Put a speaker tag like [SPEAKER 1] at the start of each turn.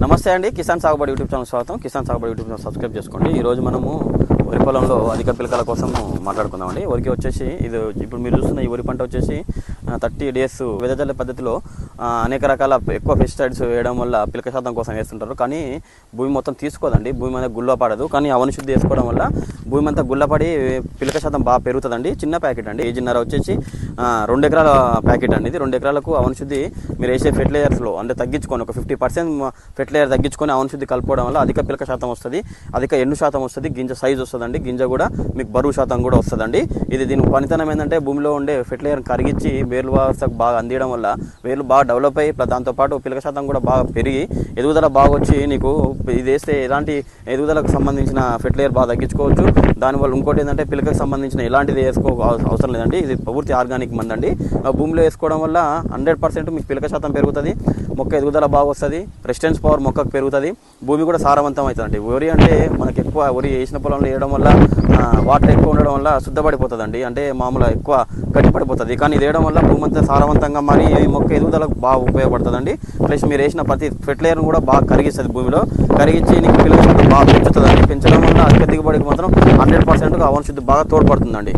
[SPEAKER 1] నమస్తే అండి, కిసాన్ సాగుబడి యూట్యూబ్ ఛానల్ స్వాగతం. కిసాన్ సాగుబడి యూట్యూబ్ ఛానల్ సబ్స్క్రైబ్ చేసుకోండి. ఈరోజు మనము వరి పొలంలో అధిక పిలకల కోసం మాట్లాడుకుందామండి. వరికి వచ్చేసి ఇది ఇప్పుడు మీరు చూస్తున్న ఈ వరి పంట వచ్చేసి 30 డేస్ వెదజల్లే పద్ధతిలో అనేక రకాల ఎక్కువ పెస్టిసైడ్స్ వేయడం వల్ల పిలక శాతం కోసం వేస్తుంటారు. కానీ భూమి మొత్తం తీసుకోదండి, భూమి మీద గుల్ల పడదు. కానీ అవని శుద్ధి వేసుకోవడం వల్ల భూమి అంతా గుల్లపడి పిలక శాతం బాగా పెరుగుతుందండి. చిన్న ప్యాకెట్ అండి, కేజీన్నర వచ్చేసి 2 ఎకరాల ప్యాకెట్ అండి. ఇది 2 ఎకరాలకు అవని శుద్ధి మీరు వేసే ఫెర్టిలైజర్స్లో అంటే తగ్గించుకొని ఒక 50% ఫెర్టిలైజర్ తగ్గించుకొని అవని శుద్ధి కలుపుకోవడం వల్ల అధిక పిలక శాతం వస్తుంది, అధిక ఎండు శాతం వస్తుంది, గింజ సైజు వస్తుందండి, గింజ కూడా మీకు బరువు శాతం కూడా వస్తుందండి. ఇది దీని పనితనం ఏంటంటే భూమిలో ఉండే ఫెర్టిలైజర్ కరిగించి వేర్లు వ్యవస్థకు బాగా అందియడం వల్ల వేర్లు బాగా డెవలప్ అయ్యి దాంతోపాటు పిలక శాతం కూడా బాగా పెరిగి ఎదుగుదల బాగా వచ్చి నీకు ఇది వేస్తే ఎలాంటి ఎదుగుదలకు సంబంధించిన ఫెర్టిలైజర్ బాగా తగ్గించుకోవచ్చు. దానివల్ల ఇంకోటి ఏంటంటే పిలకకు సంబంధించిన ఎలాంటిది అవసరం లేదండి. ఇది పూర్తి ఆర్గానిక్ మందండి. భూమిలో వేసుకోవడం వల్ల 100% మీకు పిలక శాతం పెరుగుతుంది, మొక్క ఎదుగుదల బాగా వస్తుంది, రెసిస్టెన్స్ పవర్ మొక్కకు పెరుగుతుంది, భూమి కూడా సారవంతం అవుతుందండి. వరి అంటే మనకి ఎక్కువ వరి వేసిన పొలంలో వేయడం వల్ల వాటర్ ఎక్కువ ఉండడం వల్ల శుద్ధపడిపోతుందండి, అంటే మామూలుగా ఎక్కువ గట్టిపడిపోతుంది. కానీ ఇది వేయడం వల్ల భూమి అంతా సారవంతంగా మారి మొక్క ఎదుగుదలకు బాగా ఉపయోగపడుతుందండి. ప్లస్ మీరు వేసిన ప్రతి ఫెర్టిలైజర్ కూడా బాగా కరిగిస్తుంది, భూమిలో కరిగించి నీకు పిలక బాగా పెంచుతుందండి. పెంచడం వల్ల అధిక దిగుబడికి మాత్రం 100% అవని శుద్ధి బాగా తోడ్పడుతుందండి.